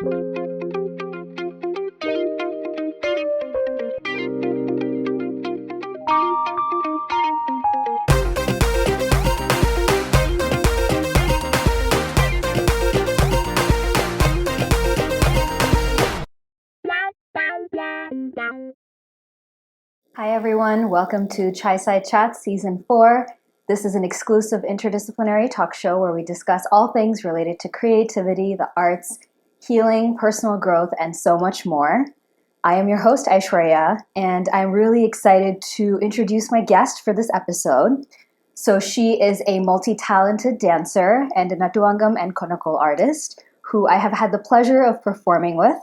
Hi everyone, welcome to Chats Season 4. This is an exclusive interdisciplinary talk show where we discuss all things related to creativity, the arts, healing, personal growth, and so much more. I am your host, Aishwarya, and I'm really excited to introduce my guest for this episode. So she is a multi-talented dancer and a natuangam and konakkol artist who I have had the pleasure of performing with.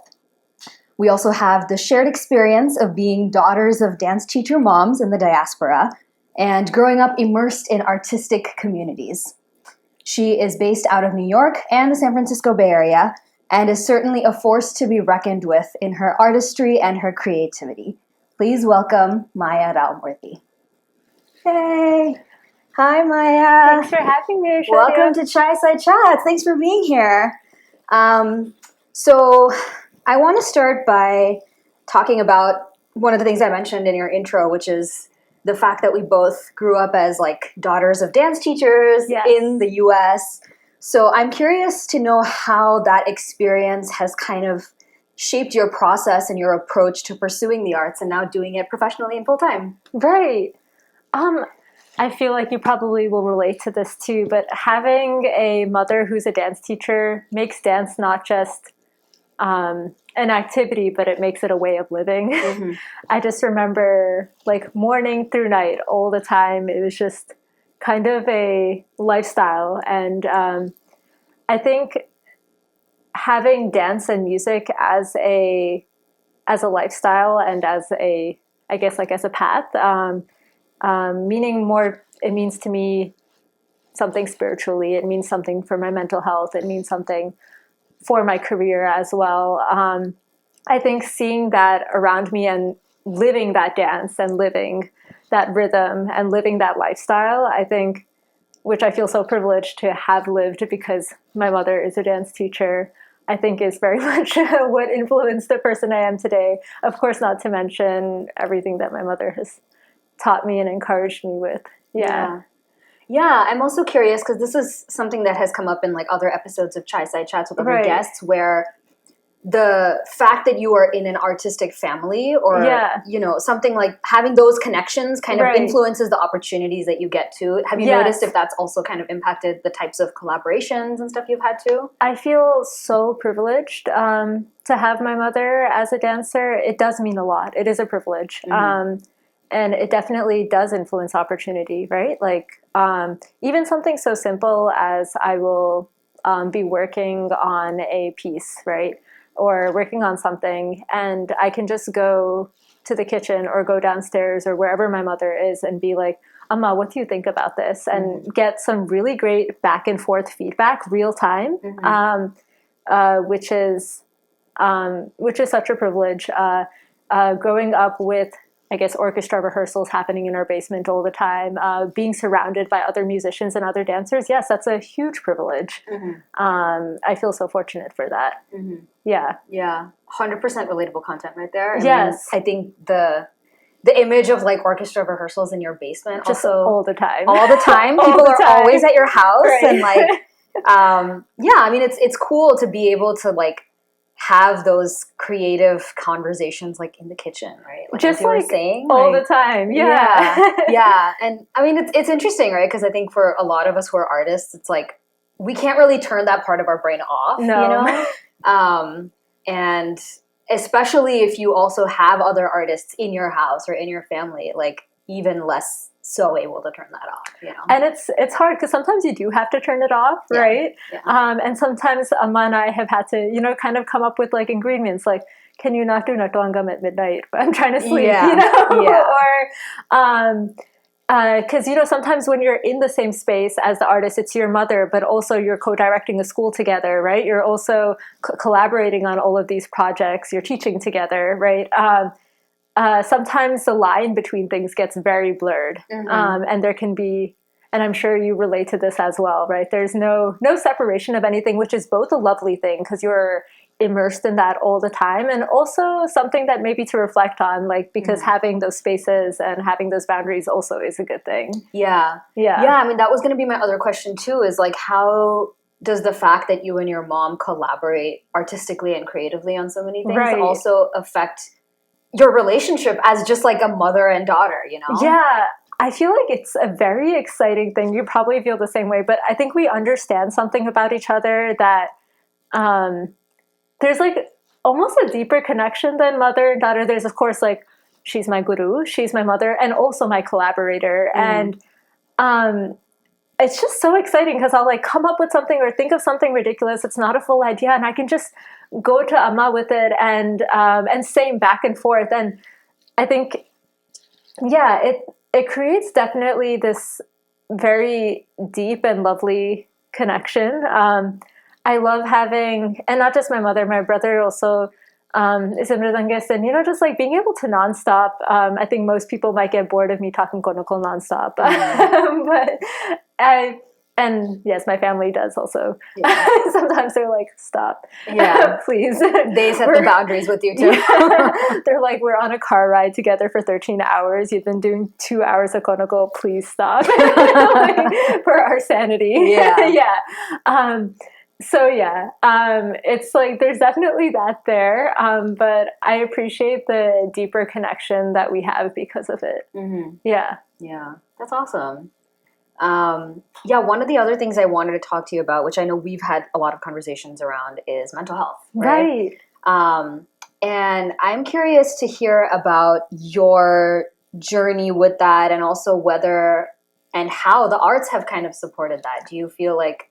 We also have the shared experience of being daughters of dance teacher moms in the diaspora and growing up immersed in artistic communities. She is based out of New York and the San Francisco Bay Area and is certainly a force to be reckoned with in her artistry and her creativity. Please welcome Maya Rau Murthy. Hey! Hi, Maya. Thanks for having me, Aishwarya. Welcome to Chats. Thanks for being here. So I want to start by talking about one of the things I mentioned in your intro, which is the fact that we both grew up as like daughters of dance teachers in the US. So I'm curious to know how that experience has kind of shaped your process and your approach to pursuing the arts and now doing it professionally and full time. Right. I feel like you probably will relate to this too, but having a mother who's a dance teacher makes dance not just an activity, but it makes it a way of living. Mm-hmm. I just remember like morning through night all the time. It was just kind of a lifestyle. And I think having dance and music as a lifestyle and as a path, meaning more, it means to me something spiritually. It means something for my mental health. It means something for my career as well. I think seeing that around me and living that dance and living that rhythm and living that lifestyle, I think, which I feel so privileged to have lived because my mother is a dance teacher, I think is very much what influenced the person I am today. Of course, not to mention everything that my mother has taught me and encouraged me with. Yeah, I'm also curious because this is something that has come up in like other episodes of Chats with other guests, where the fact that you are in an artistic family or something like having those connections kind of influences the opportunities that you get to. Have you noticed if that's also kind of impacted the types of collaborations and stuff you've had too? I feel so privileged to have my mother as a dancer. It does mean a lot. It is a privilege. Mm-hmm. And it definitely does influence opportunity, right? Like even something so simple as I will be working on a piece, right? Or working on something, and I can just go to the kitchen or go downstairs or wherever my mother is and be like, Amma, what do you think about this? And get some really great back and forth feedback, real time, which is such a privilege. Growing up with, I guess, orchestra rehearsals happening in our basement all the time, being surrounded by other musicians and other dancers. Yes, that's a huge privilege. Mm-hmm. I feel so fortunate for that. Mm-hmm. Yeah. 100% relatable content right there. Yes. I think the image of like orchestra rehearsals in your basement just also all the time. People are always at your house. Right. And like, it's cool to be able to like have those creative conversations like in the kitchen, right? Like, just as you like were saying, all the time. Yeah. And I mean, it's interesting, right? Because I think for a lot of us who are artists, it's like we can't really turn that part of our brain off, you know? And especially if you also have other artists in your house or in your family, like even less so able to turn that off, you know? And it's hard because sometimes you do have to turn it off, right? Yeah. And sometimes Amma and I have had to, kind of come up with like ingredients like, can you not do natuangam at midnight? I'm trying to sleep, or because sometimes when you're in the same space as the artist, it's your mother, but also you're co-directing a school together, right? You're also collaborating on all of these projects. You're teaching together, right? Sometimes the line between things gets very blurred, and there can be, and I'm sure you relate to this as well, right? There's no separation of anything, which is both a lovely thing because you're immersed in that all the time, and also something that maybe to reflect on, like, because having those spaces and having those boundaries also is a good thing. Yeah. I mean, that was going to be my other question too, is like, how does the fact that you and your mom collaborate artistically and creatively on so many things also affect your relationship as just like a mother and daughter, you know? Yeah, I feel like it's a very exciting thing. You probably feel the same way, but I think we understand something about each other that there's like almost a deeper connection than mother and daughter. There's, of course, like, she's my guru, she's my mother, and also my collaborator. And it's just so exciting because I'll like come up with something or think of something ridiculous. It's not a full idea, and I can just go to Amma with it and same back and forth. And I think, it creates definitely this very deep and lovely connection. I love having, and not just my mother, my brother also is a mridangist, and just like being able to nonstop. I think most people might get bored of me talking konakkol nonstop, but and yes, my family does also. Yeah. Sometimes they're like, "Stop, please." They set the boundaries with you too. They're like, "We're on a car ride together for 13 hours. You've been doing 2 hours of konakkol. Please stop." Like, for our sanity. So it's like there's definitely that there, but I appreciate the deeper connection that we have because of it. Yeah, that's awesome. One of the other things I wanted to talk to you about, which I know we've had a lot of conversations around, is mental health. Right. And I'm curious to hear about your journey with that, and also whether and how the arts have kind of supported that. Do you feel like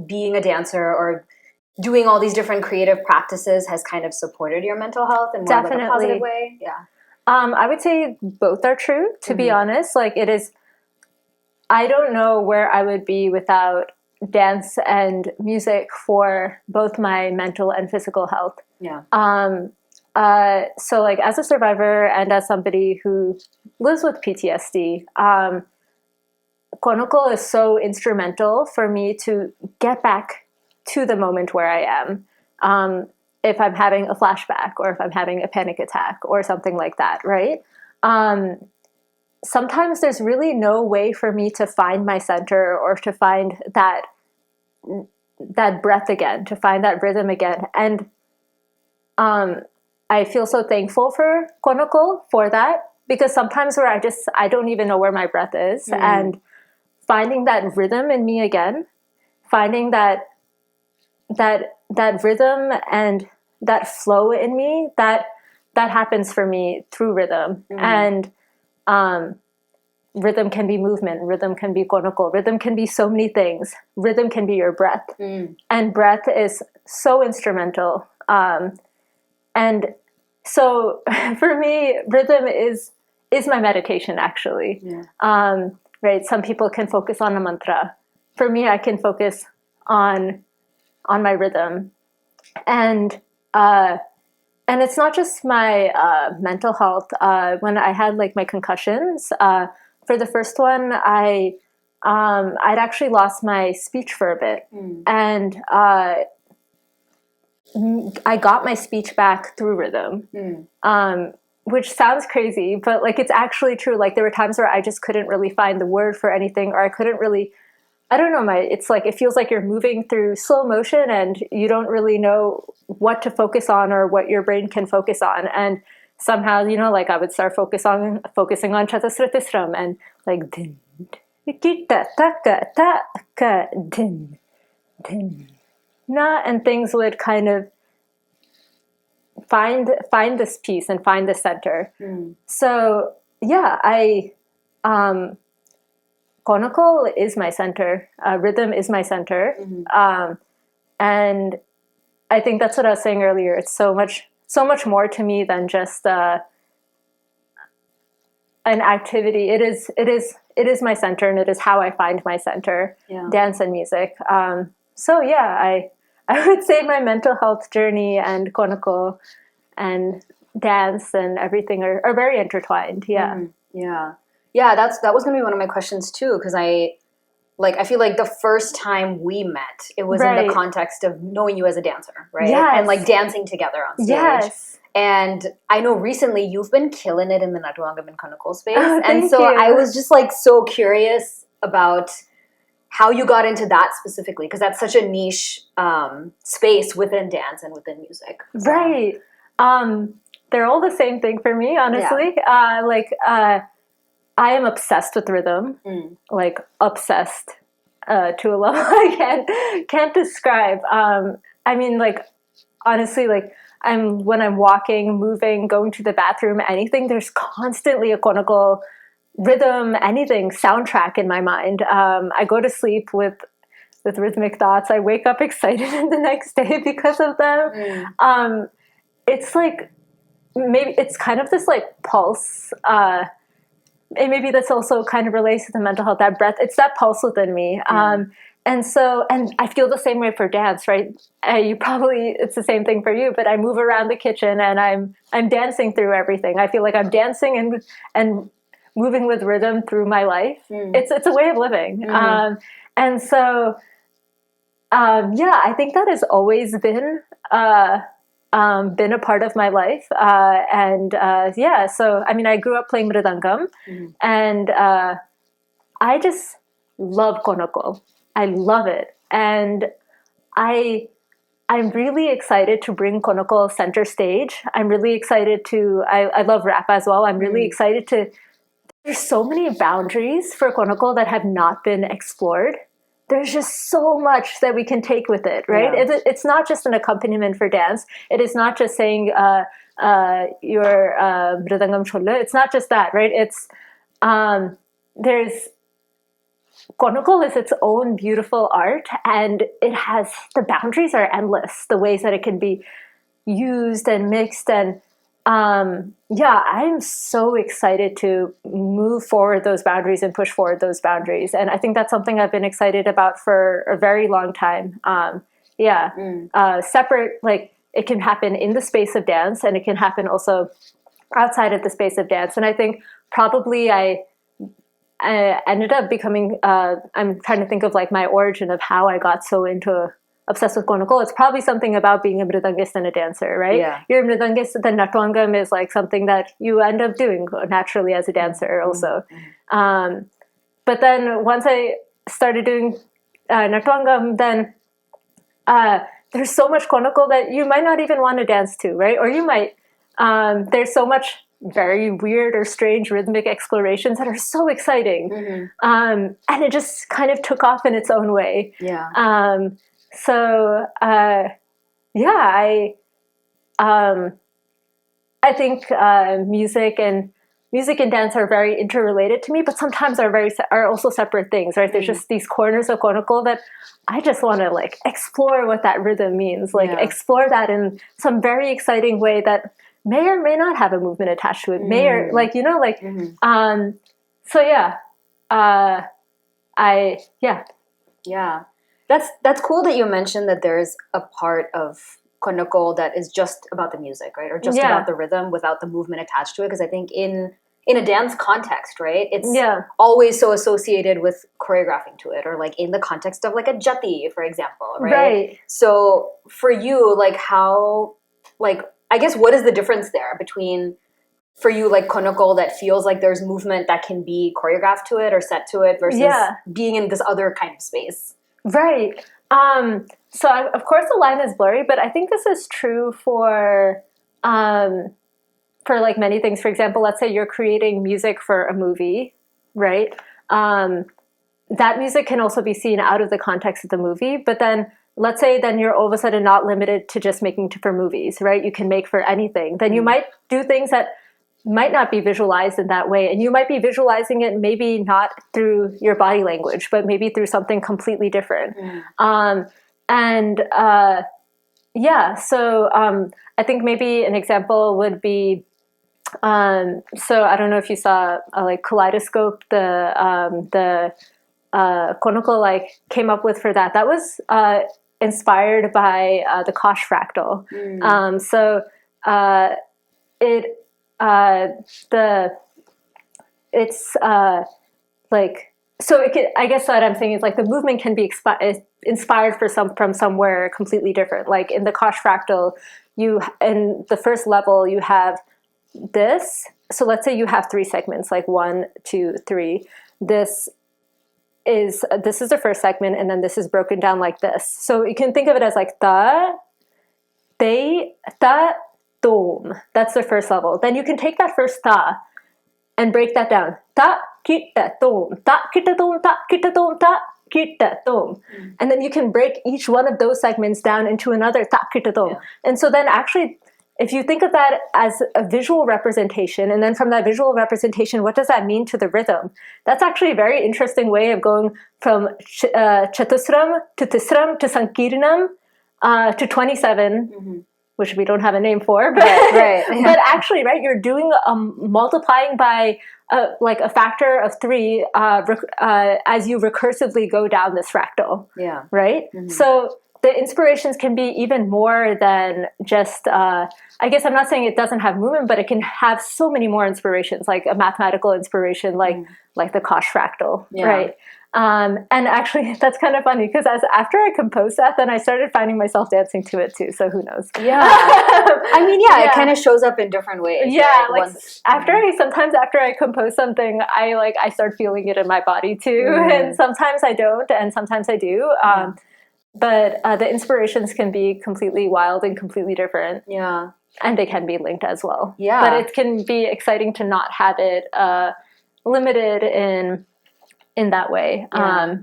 being a dancer or doing all these different creative practices has kind of supported your mental health in more like a positive way? Yeah. I would say both are true, to be honest. Like, it is, I don't know where I would be without dance and music for both my mental and physical health. Yeah. So like, as a survivor and as somebody who lives with PTSD, konakkol is so instrumental for me to get back to the moment where I am. If I'm having a flashback, or if I'm having a panic attack or something like that, right? Sometimes there's really no way for me to find my center, or to find that breath again, to find that rhythm again. And I feel so thankful for konakkol for that, because sometimes where I don't even know where my breath is, and finding that rhythm in me again, finding that rhythm and that flow in me, that happens for me through rhythm. And rhythm can be movement, rhythm can be konakkol, rhythm can be so many things. Rhythm can be your breath, and breath is so instrumental. And so for me, rhythm is my meditation, actually. Right? Some people can focus on a mantra. For me, I can focus on my rhythm. And it's not just my mental health. When I had like my concussions, for the first one, I'd actually lost my speech for a bit. And I got my speech back through rhythm. Which sounds crazy, but like, it's actually true. Like, there were times where I just couldn't really find the word for anything, or I couldn't really, I don't know, it's like, it feels like you're moving through slow motion and you don't really know what to focus on or what your brain can focus on. And somehow, like, I would start focusing on Chats S4E4 and like, din, kita, taka, taka, din, din, na, and things would kind of find this peace and find the center. So konakkol is my center. Rhythm is my center. And I think that's what I was saying earlier. It's so much more to me than just an activity. It is my center, and it is how I find my center. Dance and music. I would say my mental health journey and konakkol and dance and everything are very intertwined. That was going to be one of my questions too, because I like, I feel like the first time we met, it was in the context of knowing you as a dancer, right? Yes. And like dancing together on stage. Yes. And I know recently you've been killing it in the Natuangam and konakkol space. Oh, and so I was just like so curious about how you got into that specifically, because that's such a niche space within dance and within music. So. Right. They're all the same thing for me, honestly. Yeah. I am obsessed with rhythm, like obsessed to a level I can't describe. I mean, like, honestly, like, when I'm walking, moving, going to the bathroom, anything, there's constantly a konakkol rhythm, anything, soundtrack in my mind. I go to sleep with rhythmic thoughts. I wake up excited the next day because of them. It's like, maybe it's kind of this like pulse, and maybe this also kind of relates to the mental health, that breath, it's that pulse within me. And I feel the same way for dance, right? It's the same thing for you, but I move around the kitchen and I'm dancing through everything. I feel like I'm dancing and moving with rhythm through my life. It's a way of living. I think that has always been a part of my life. So, I mean, I grew up playing mridangam, and I just love konakkol. I love it. And I'm really excited to bring konakkol center stage. I'm really excited I love rap as well. I'm really excited there's so many boundaries for konakkol that have not been explored. There's just so much that we can take with it, right? Yeah. It's not just an accompaniment for dance. It is not just saying your mridangam cholle. It's not just that, right? It's there's konakkol is its own beautiful art, and the boundaries are endless. The ways that it can be used and mixed, and I'm so excited to move forward those boundaries and push forward those boundaries. And I think that's something I've been excited about for a very long time. Separate, like, it can happen in the space of dance, and it can happen also outside of the space of dance. And I think probably I ended up becoming, I'm trying to think of like my origin of how I got so obsessed with konakkol. It's probably something about being a mridangist and a dancer, right? Yeah. You're a mridangist, then natuangam is like something that you end up doing naturally as a dancer also. But then once I started doing natuangam, then there's so much konakkol that you might not even want to dance to, right? Or you might, there's so much very weird or strange rhythmic explorations that are so exciting. And it just kind of took off in its own way. Yeah. I think music and dance are very interrelated to me, but sometimes are also separate things, right? There's just these corners of konakkol that I just want to like explore what that rhythm means, like explore that in some very exciting way that may or may not have a movement attached to it. Yeah. That's cool that you mentioned that there's a part of konakkol that is just about the music, right? Or just about the rhythm without the movement attached to it. Because I think in a dance context, right, it's always so associated with choreographing to it, or like in the context of like a jati, for example, right? So for you, like how, like, I guess what is the difference there between, for you, like konakkol that feels like there's movement that can be choreographed to it or set to it versus being in this other kind of space? Right. Of course the line is blurry, but I think this is true for like many things. For example, let's say you're creating music for a movie, right? That music can also be seen out of the context of the movie, but then let's say then you're all of a sudden not limited to just making for movies, right? You can make for anything. Then you might do things that might not be visualized in that way. And you might be visualizing it maybe not through your body language, but maybe through something completely different. I think maybe an example would be, so I don't know if you saw like Kaleidoscope, the konakkol like came up with for that. That was inspired by the Kosh fractal. so I guess what I'm saying is like the movement can be inspired from somewhere completely different. Like in the Kosh fractal, in the first level you have this. So let's say you have 3 segments, like 1, 2, 3. This is the first segment, and then this is broken down like this. So you can think of it as like ta, te, ta, tom. That's the first level. Then you can take that first ta and break that down. Ta, kita, tom, ta, kita, tom, ta, kita, tom, ta, kita, tom. And then you can break each one of those segments down into another ta, kita, tom. And so then actually, if you think of that as a visual representation, and then from that visual representation, what does that mean to the rhythm? That's actually a very interesting way of going from chatusram to tisram to sankirnam to 27, which we don't have a name for. But, right. But actually, right, you're doing multiplying by like a factor of 3 as you recursively go down this fractal. Yeah. Right? So the inspirations can be even more than just, I guess I'm not saying it doesn't have movement, but it can have so many more inspirations, like a mathematical inspiration, like the Kosh fractal, right? And actually, that's kind of funny because after I composed that, then I started finding myself dancing to it too. So who knows? Yeah. I mean, it kind of shows up in different ways. Yeah. Right? Like sometimes after I compose something, I start feeling it in my body too. And sometimes I don't, and sometimes I do. But the inspirations can be completely wild and completely different. Yeah. And they can be linked as well. Yeah. But it can be exciting to not have it limited in that way. Yeah.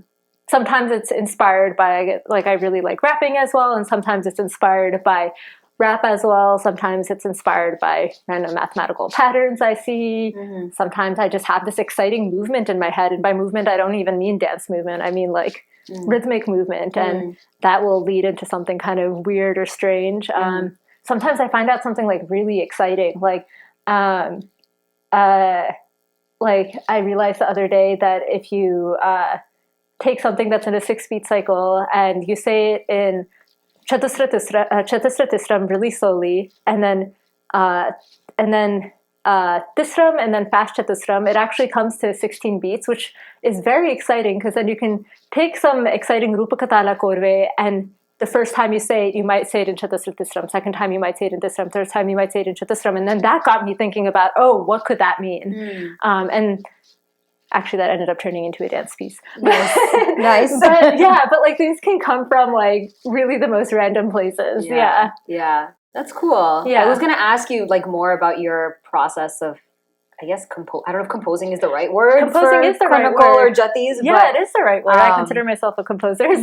Sometimes it's inspired by, like, I really like rapping as well, and sometimes it's inspired by rap as well. Sometimes it's inspired by random mathematical patterns I see. Sometimes I just have this exciting movement in my head, and by movement I don't even mean dance movement. I mean like rhythmic movement, and that will lead into something kind of weird or strange. Sometimes I find out something like really exciting, like I realized the other day that if you take something that's in a 6-beat cycle and you say it in chatusra really slowly, and then tisram, and then fast chatusram, it actually comes to 16 beats, which is very exciting because then you can take some exciting rupakatala korve, and the first time you say it, you might say it in chatusra tisram. Second time you might say it in tisram. Third time you might say it in chatusram. And then that got me thinking about, what could that mean? And actually that ended up turning into a dance piece. Nice. But like these can come from like really the most random places. Yeah. That's cool. Yeah. I was going to ask you like more about your process of, I guess, I don't know if composing is the right word. Composing is the right konakkol word. or jatis. Yeah, but, it is the right word. I consider myself a composer. So,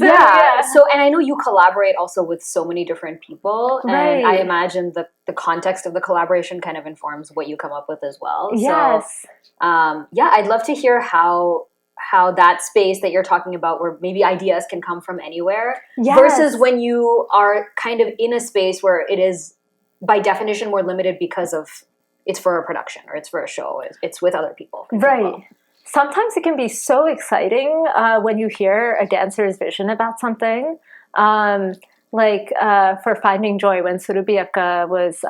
So, and I know you collaborate also with so many different people. Right. And I imagine the context of the collaboration kind of informs what you come up with as well. Yes. So, I'd love to hear how that space that you're talking about, where maybe ideas can come from anywhere, versus when you are kind of in a space where it is by definition more limited because of it's for a production or it's for a show, it's with other people. Right. Sometimes it can be so exciting when you hear a dancer's vision about something. For Finding Joy, when Surabhi was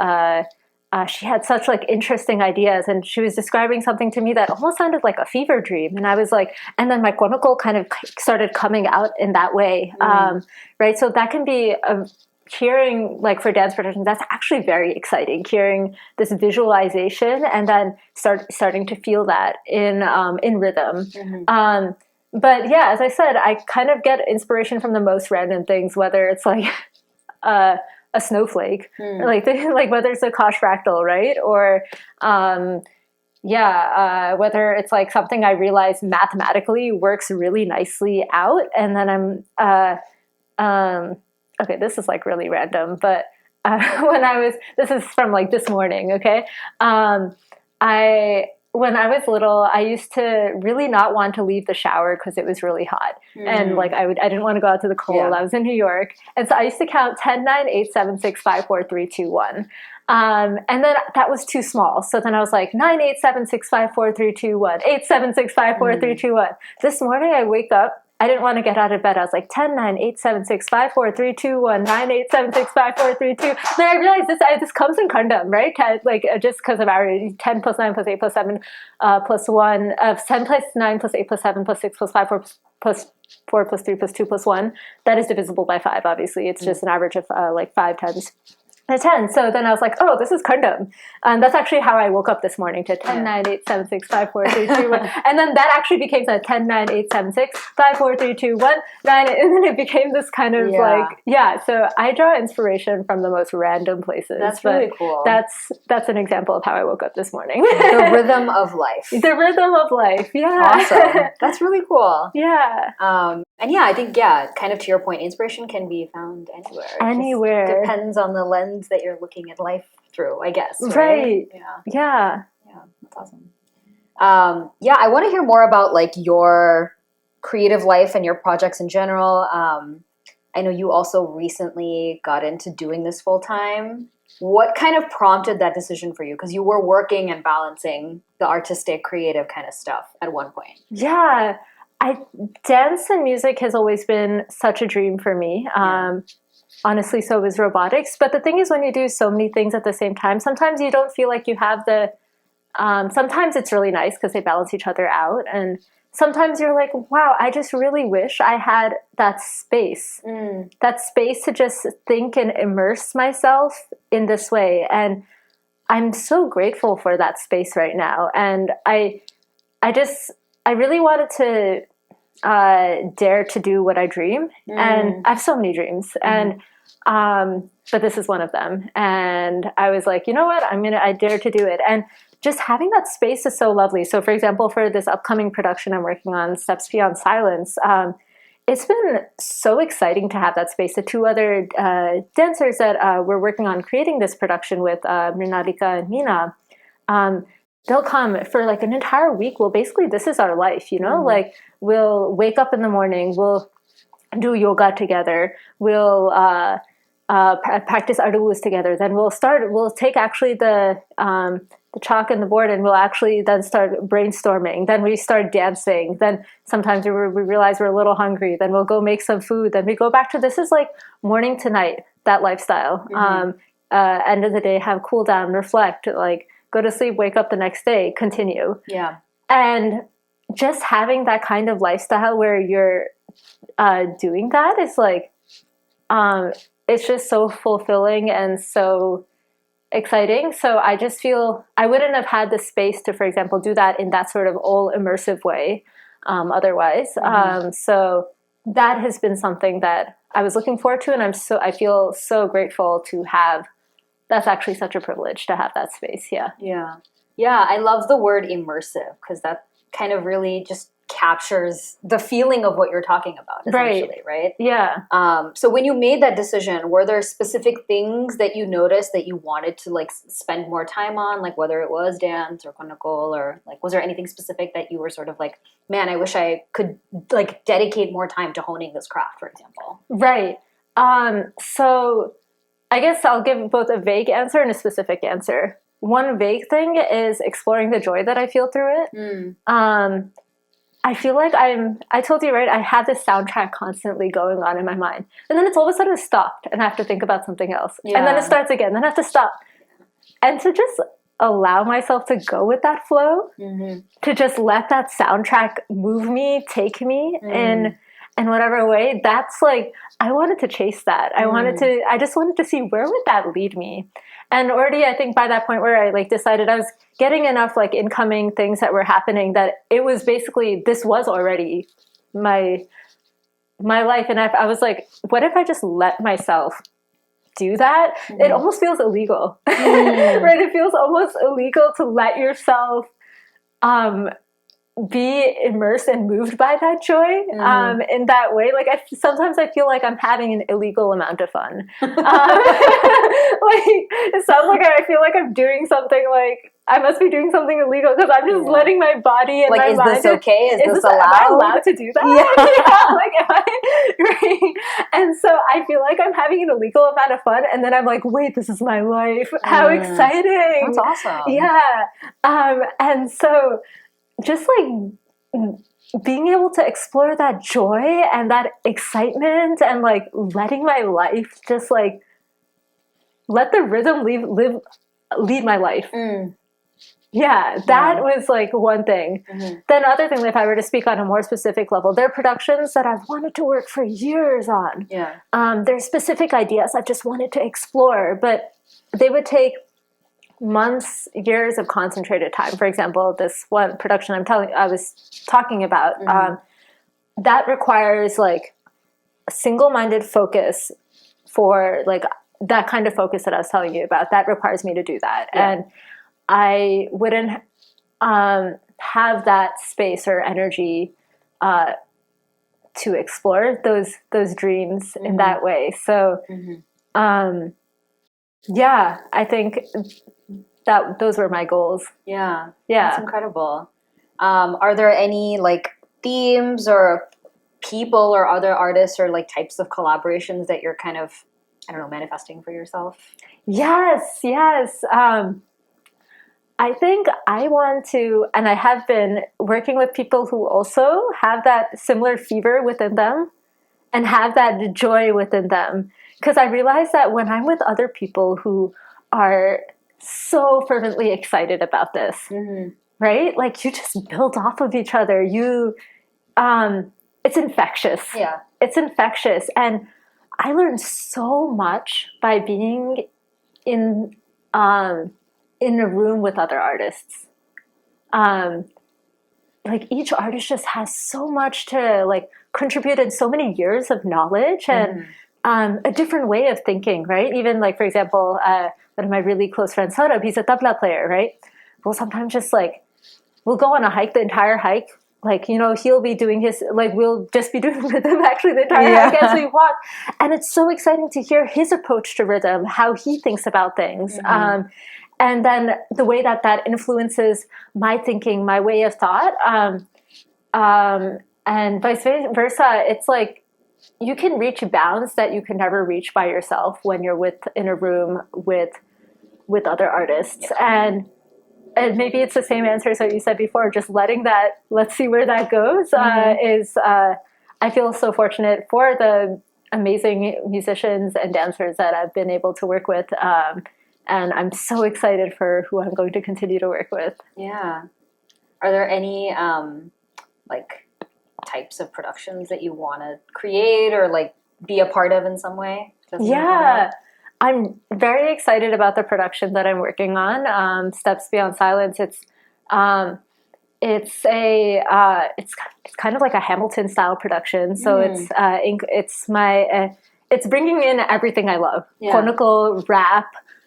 she had such like interesting ideas, and she was describing something to me that almost sounded like a fever dream, and I was like, and then my konakkol kind of started coming out in that way, right? So that can be hearing, like for dance production, that's actually very exciting, hearing this visualization and then starting to feel that in rhythm. But yeah, as I said, I kind of get inspiration from the most random things, whether it's like a snowflake, like whether it's a Kosh fractal, right? Or whether it's like something I realize mathematically works really nicely out, and then I'm okay, this is like really random, but this is from like this morning, okay? When I was little, I used to really not want to leave the shower because it was really hot. And like I didn't want to go out to the cold. I was in New York. And so I used to count 10, 9, 8, 7, 6, 5, 4, 3, 2, 1. And then that was too small. So then I was like 9, 8, 7, 6, 5, 4, 3, 2, 1. 8, 7, 6, 5, 4, 3, 2, 1. This morning I wake up I didn't want to get out of bed. I was like 10, 9, 8, 7, 6, 5, 4, 3, 2, 1, 9, 8, 7, 6, 5, 4, 3, 2. Then I realized this comes in kundam, right? Like just because of our 10 plus 9 plus 8 plus 7 plus 1 of 10 plus 9 plus 8 plus 7 plus 6 plus 5 plus 4 plus 3 plus 2 plus 1. That is divisible by 5, obviously. It's just an average of like 5 times a 10. So then I was like, oh, this is kundam. And that's actually how I woke up this morning to 10, 9, 8, 7, 6, 5, 4, 3, 2, 1. And then that actually became a 10, 9, 8, 7, 6, 5, 4, 3, 2, 1, 9. And then it became this kind of so I draw inspiration from the most random places. That's really cool. That's an example of how I woke up this morning. The rhythm of life. The rhythm of life, yeah. Awesome. That's really cool. Yeah. And yeah, I think, kind of to your point, inspiration can be found anywhere. Anywhere. It just depends on the lens that you're looking at life through, I guess. Right. Yeah, that's awesome. I want to hear more about like your creative life and your projects in general. I know you also recently got into doing this full time. What kind of prompted that decision for you? Because you were working and balancing the artistic, creative kind of stuff at one point. Yeah. Dance and music has always been such a dream for me. Honestly, so is robotics. But the thing is, when you do so many things at the same time, sometimes you don't feel like you have sometimes it's really nice because they balance each other out. And sometimes you're like, wow, I just really wish I had that space to just think and immerse myself in this way. And I'm so grateful for that space right now. And I really wanted to dare to do what I dream. And I have so many dreams. And but this is one of them. And I was like, you know what? I dare to do it. And just having that space is so lovely. So for example, for this upcoming production I'm working on, Steps Beyond Silence, it's been so exciting to have that space. The two other dancers that we're working on creating this production with, Mrinalika and Meena, they'll come for like an entire week. Well, basically, this is our life, like we'll wake up in the morning, we'll do yoga together, we'll practice artavus together. Then we'll take actually the chalk and the board, and we'll actually then start brainstorming. Then we start dancing. Then sometimes we realize we're a little hungry. Then we'll go make some food. Then we go back to, this is like morning to night, that lifestyle. End of the day, have cool down, reflect, like go to sleep, wake up the next day, continue. Yeah. And just having that kind of lifestyle where you're doing that is like, it's just so fulfilling and so exciting. So I just feel I wouldn't have had the space to, for example, do that in that sort of all immersive way otherwise. So that has been something that I was looking forward to, and I feel so grateful to have. That's actually such a privilege to have that space. Yeah. I love the word immersive, because that kind of really just captures the feeling of what you're talking about, essentially, right? Yeah. So when you made that decision, were there specific things that you noticed that you wanted to like spend more time on, like whether it was dance or konakkol, or like was there anything specific that you were sort of like, man, I wish I could like dedicate more time to honing this craft, for example? Right. So I guess I'll give both a vague answer and a specific answer. One vague thing is exploring the joy that I feel through it. I feel like I told you, right, I had this soundtrack constantly going on in my mind. And then it's all of a sudden stopped and I have to think about something else. Yeah. And then it starts again, then I have to stop. And to just allow myself to go with that flow, to just let that soundtrack move me, take me in whatever way, that's like, I wanted to chase that. I just wanted to see where would that lead me. And already, I think by that point where I like decided I was getting enough like incoming things that were happening that it was basically, this was already my life. And I was like, what if I just let myself do that? It almost feels illegal, right? It feels almost illegal to let yourself be immersed and moved by that joy in that way. Like sometimes I feel like I'm having an illegal amount of fun. Like it sounds like I feel like I'm doing something like I must be doing something illegal because I'm just letting my body and like, my mind. Is this okay? Is this allowed? Am I allowed to do that? Right? And so I feel like I'm having an illegal amount of fun, and then I'm like, wait, this is my life. How exciting! That's awesome. Yeah. And so just like being able to explore that joy and that excitement and like letting my life just like let the rhythm lead my life. Yeah, that was like one thing. Then other thing, if I were to speak on a more specific level, there are productions that I've wanted to work for years on. There's specific ideas I've just wanted to explore, but they would take months, years of concentrated time. For example, this one production I was talking about, that requires like a single-minded focus for like that kind of focus that I was telling you about. That requires me to do that. And I wouldn't have that space or energy to explore those dreams in that way. So, yeah, I think that those were my goals. Yeah, that's incredible. Are there any like themes or people or other artists or like types of collaborations that you're kind of, I don't know, manifesting for yourself? Yes. I think I want to, and I have been working with people who also have that similar fever within them and have that joy within them. Because I realize that when I'm with other people who are so fervently excited about this, right? Like you just build off of each other. It's infectious. Yeah. It's infectious. And I learned so much by being in a room with other artists. Like each artist just has so much to like contribute and so many years of knowledge and a different way of thinking, right? Even like, for example, one of my really close friends, Saurabh, he's a tabla player, right? We'll sometimes just like, we'll go on a hike, the entire hike. Like, you know, he'll be doing his, like, we'll just be doing rhythm actually the entire hike as we walk. And it's so exciting to hear his approach to rhythm, how he thinks about things. And then the way that influences my thinking, my way of thought. And vice versa. It's like, you can reach bounds that you can never reach by yourself when you're in a room with other artists. And maybe it's the same answer as what you said before, just let's see where that goes, I feel so fortunate for the amazing musicians and dancers that I've been able to work with. And I'm so excited for who I'm going to continue to work with. Yeah. Are there any like types of productions that you want to create or like be a part of in some way? Yeah. I'm very excited about the production that I'm working on, Steps Beyond Silence. It's kind of like a Hamilton style production. So it's bringing in everything I love: konakkol, rap,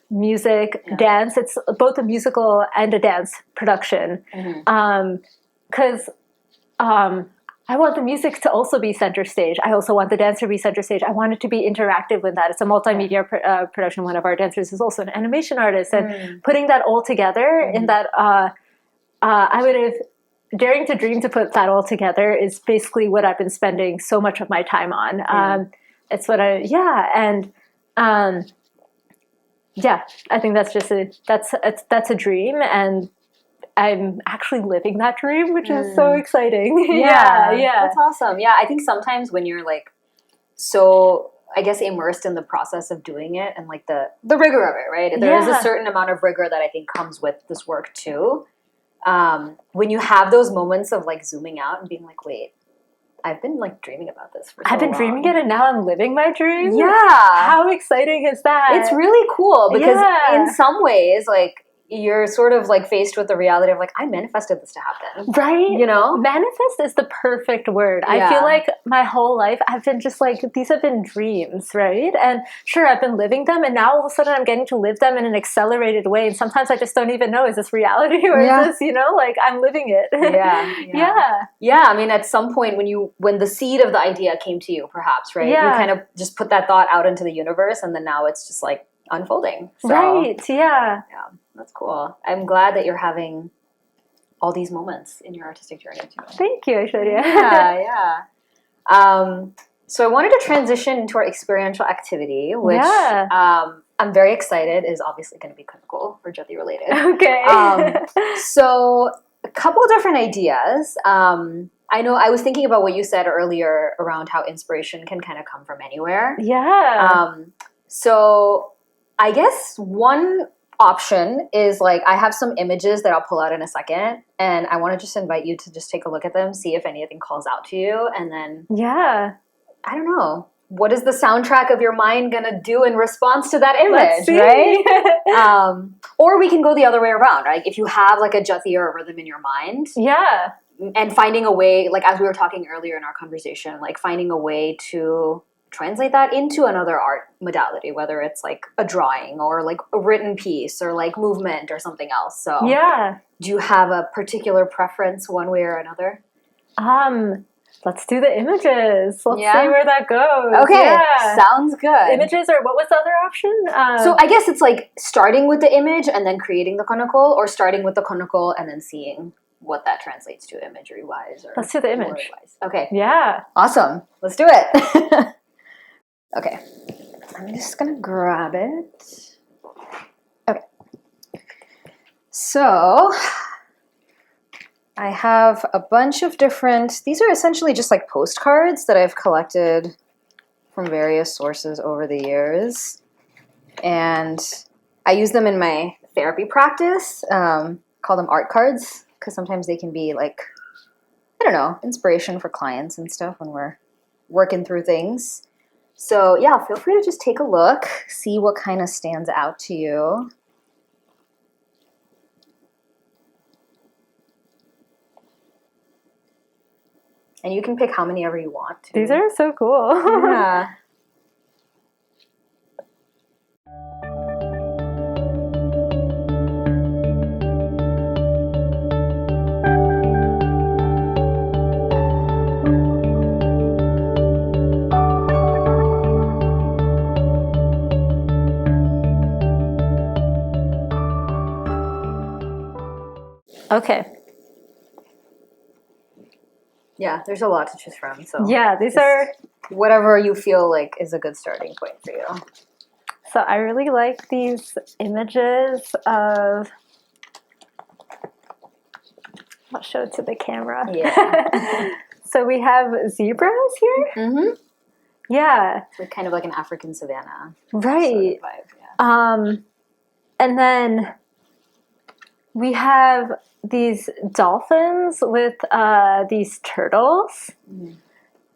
music, dance. It's both a musical and a dance production. Because I want the music to also be center stage. I also want the dance to be center stage. I want it to be interactive with that. It's a multimedia production. One of our dancers is also an animation artist. And putting that all together in that, I would have, daring to dream to put that all together is basically what I've been spending so much of my time on. It's what I think that's just that's a dream, and I'm actually living that dream, which is so exciting. Yeah. That's awesome. Yeah, I think sometimes when you're like so, I guess, immersed in the process of doing it and like the rigor of it, right? There is a certain amount of rigor that I think comes with this work too. When you have those moments of like zooming out and being like, wait, I've been like dreaming about this for so long. I've been dreaming it and now I'm living my dream? Yeah. How exciting is that? It's really cool because in some ways, like, you're sort of like faced with the reality of like, I manifested this to happen. Right? You know? Manifest is the perfect word. I feel like my whole life I've been just like, these have been dreams, right? And sure, I've been living them, and now all of a sudden I'm getting to live them in an accelerated way. And sometimes I just don't even know, is this reality or is this, you know, like I'm living it. Yeah. I mean, at some point when the seed of the idea came to you, perhaps, right? You kind of just put that thought out into the universe, and then now it's just like unfolding. So, right. Yeah. That's cool. I'm glad that you're having all these moments in your artistic journey too. Thank you, Aishwarya. So I wanted to transition into our experiential activity, which I'm very excited is obviously going to be konakkol or Jyoti related. Okay. So a couple of different ideas. I know I was thinking about what you said earlier around how inspiration can kind of come from anywhere. Yeah. So I guess one option is like I have some images that I'll pull out in a second, and I want to just invite you to just take a look at them, see if anything calls out to you, and then Yeah. I don't know, what is the soundtrack of your mind gonna do in response to that Let's image, see. right? Or we can go the other way around, right? If you have like a jati or a rhythm in your mind, Yeah. and finding a way, like as we were talking earlier in our conversation, like finding a way to translate that into another art modality, whether it's like a drawing or like a written piece or like movement or something else. So Yeah. do you have a particular preference one way or another? Let's do the images. Let's Yeah? see where that goes. Okay, Yeah. sounds good. Images, or what was the other option? So I guess it's like starting with the image and then creating the konakkol, or starting with the konakkol and then seeing what that translates to imagery wise or Let's do the image. word-wise. Okay. Yeah. Awesome. Let's do it. Okay. I'm just going to grab it. Okay. So I have a bunch of different, these are essentially just like postcards that I've collected from various sources over the years. And I use them in my therapy practice, call them art cards, because sometimes they can be like, I don't know, inspiration for clients and stuff when we're working through things. So yeah, feel free to just take a look, see what kind of stands out to you. And you can pick how many ever you want to. These are so cool. Yeah. Okay. Yeah, there's a lot to choose from. So Yeah, these just are. whatever you feel like is a good starting point for you. So I really like these images of. I'll show it to the camera. Yeah. So we have zebras here. Mm-hmm. Yeah. Like kind of like an African savannah Right. sort of vibe. Yeah. And then we have these dolphins with these turtles,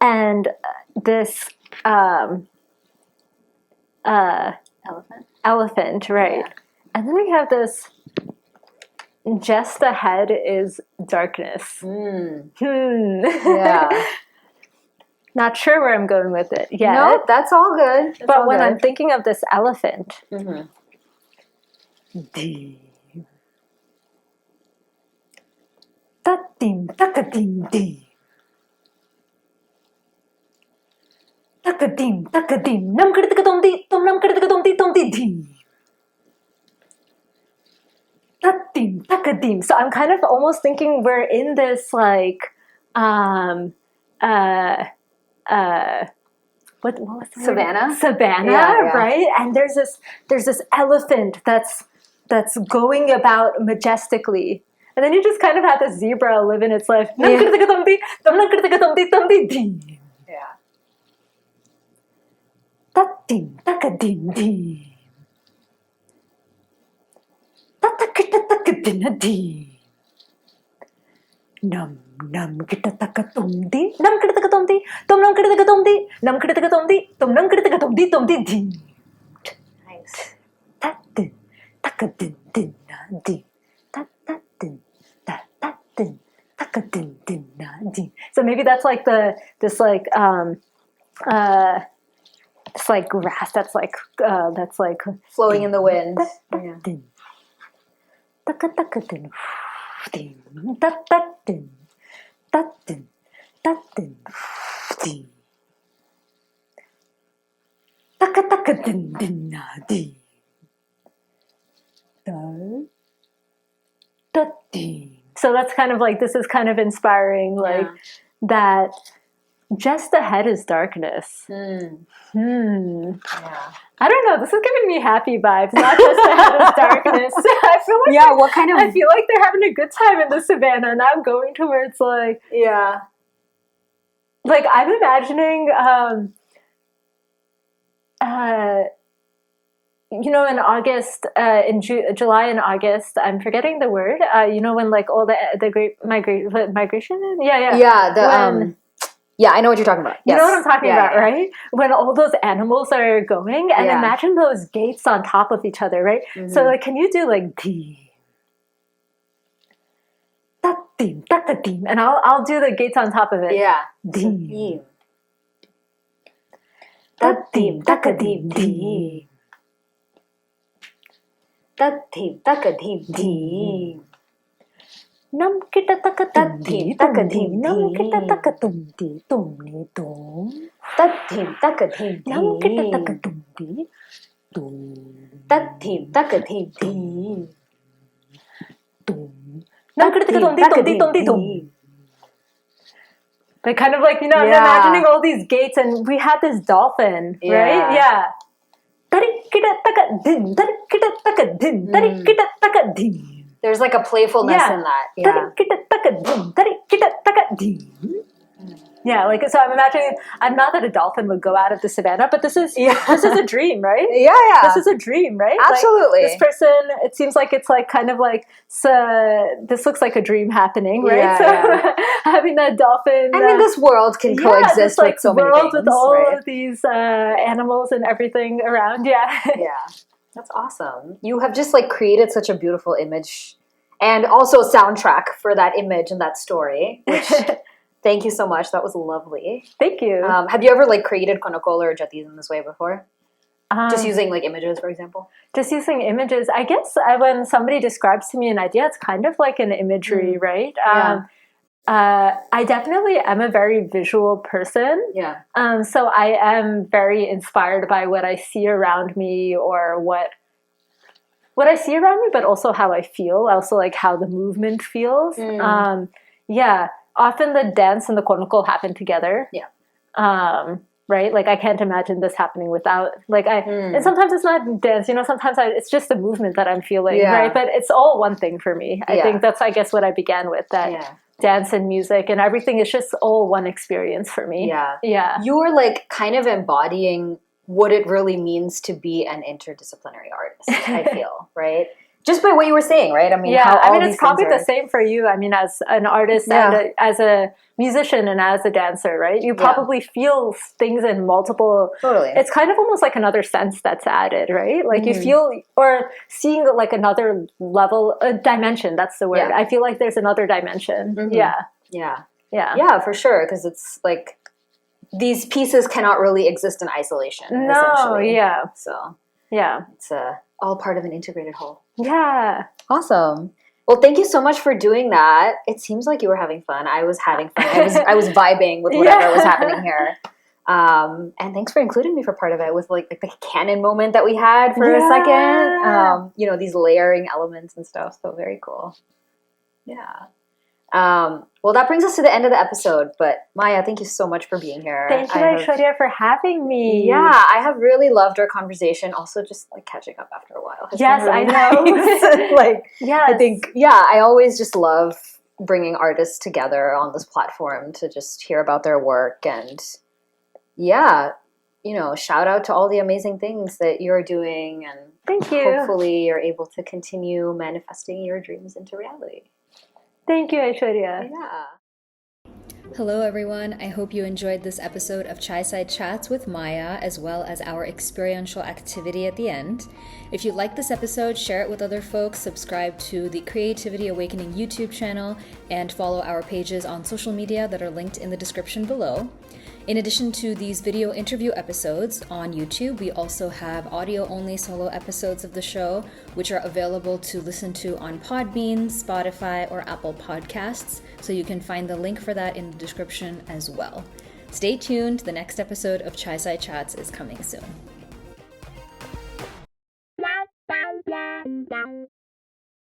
and this elephant, right? Yeah. And then we have this. Just ahead is darkness. Yeah. Not sure where I'm going with it yet. No, that's all good. That's but all when good. I'm thinking of this elephant, Mm-hmm. Ta-dim, ta-ka-dim, dim. Ta-ka-dim, ta-ka-dim, nam-ka-da-ka-dum-di, tum, nam-ka-da-ka-dum-di, tum-di-dim. Ta-dim, ta-ka-dim. So I'm kind of almost thinking we're in this like what was the Savannah? word? Savannah, Yeah. right? And there's this elephant that's going about majestically. And then you just kind of have this zebra living its life. Yeah. Ta-dim, ta-ka-dim, dim. Ta-ta-ka-ta-ta-ka-din-a-dim. Nam nam kita taka tumdi, nam kita taka tumdi, tum nam kita taka tumdi, nam kita taka tumdi, tum nam kita taka tumdi, tumdi din. Nice. Tatin, takadin din na din, tatatin, tatatin, takadin din na din. So maybe that's like this like it's like grass that's like Flowing in the wind. Yeah. tatatin, takatakatin. Ta-ta-tin, ta-tin, ta-tin, tin. Ta-ka-ta-ka-din-din-na-din. Ta-tin. So that's kind of like, this is kind of inspiring, like that just ahead is darkness. Yeah. I don't know. This is giving me happy vibes. Not just ahead is darkness. I feel like What kind of... I feel like they're having a good time in the savannah, not going to where it's like, Yeah. like I'm imagining, in August, in July and August, I'm forgetting the word. When like all the great migration. Yeah. Yeah, yeah, I know what you're talking about. You Yes. know what I'm talking about, yeah. right? When all those animals are going, and imagine those gates on top of each other, right? So like, can you do like dee, that dee, that dee, and I'll do the gates on top of it. Yeah. Dee, that dee, that dee, dee. Tathim takadim dim. Nam kita takatum Tathim takadim nam kita dim. takatum di tum ni tum. Tathim takadim Nam kita dim. takatum di tum. Tathim takadim dim. Tum. Nam kita takatum di tum di tum. Like kind of like, I'm imagining all these gates, and we had this dolphin, right? Yeah. There's like a playfulness in that. Yeah, like so I'm imagining, I'm not that a dolphin would go out of the savannah, but this is a dream, right? Yeah. This is a dream, right? Absolutely. Like, this person, it seems like it's like kind of like, so this looks like a dream happening, right? Yeah, having that dolphin. I mean, this world can coexist with so many things, with all right? of these animals and everything around. Yeah. That's awesome. You have just like created such a beautiful image, and also a soundtrack for that image and that story, which thank you so much. That was lovely. Thank you. Have you ever like created konakkol or jatis in this way before? Just using like images, for example? Just using images. I guess when somebody describes to me an idea, it's kind of like an imagery, right? I definitely am a very visual person. Yeah. So I am very inspired by what I see around me, or what I see around me, but also how I feel, also like how the movement feels. Often the dance and the konakkol happen together. Yeah. Right? Like I can't imagine this happening without and sometimes it's not dance, sometimes it's just the movement that I'm feeling, right? But it's all one thing for me. I think that's, I guess, what I began with, that dance and music and everything is just all one experience for me. Yeah. You are like kind of embodying what it really means to be an interdisciplinary artist, I feel, right? Just by what you were saying, right? I mean, it's probably the same for you. I mean, as an artist and as a musician and as a dancer, right? You probably feel things in multiple. Totally. It's kind of almost like another sense that's added, right? Like you feel, or seeing like another level, a dimension. That's the word. Yeah. I feel like there's another dimension. Yeah, for sure. Because it's like these pieces cannot really exist in isolation. Essentially. So it's all part of an integrated whole. Yeah. Awesome. Well, thank you so much for doing that. It seems like you were having fun. I was having fun. I was vibing with whatever was happening here. And thanks for including me for part of it with like the canon moment that we had for a second. These layering elements and stuff. So very cool. Yeah. Well, that brings us to the end of the episode, but Maya, thank you so much for being here. Thank you, Aishwarya, for having me. Yeah, I have really loved our conversation. Also, just like catching up after a while. Yes, really nice. I think, I always just love bringing artists together on this platform to just hear about their work and shout out to all the amazing things that you're doing, and thank you. Hopefully you're able to continue manifesting your dreams into reality. Thank you, Aishwarya. Yeah. Hello everyone, I hope you enjoyed this episode of Chai Side Chats with Maya, as well as our experiential activity at the end. If you like this episode, share it with other folks, subscribe to the Creativity Awakening YouTube channel, and follow our pages on social media that are linked in the description below. In addition to these video interview episodes on YouTube, we also have audio-only solo episodes of the show, which are available to listen to on Podbean, Spotify, or Apple Podcasts, so you can find the link for that in the description as well. Stay tuned, the next episode of Chai Side Chats is coming soon.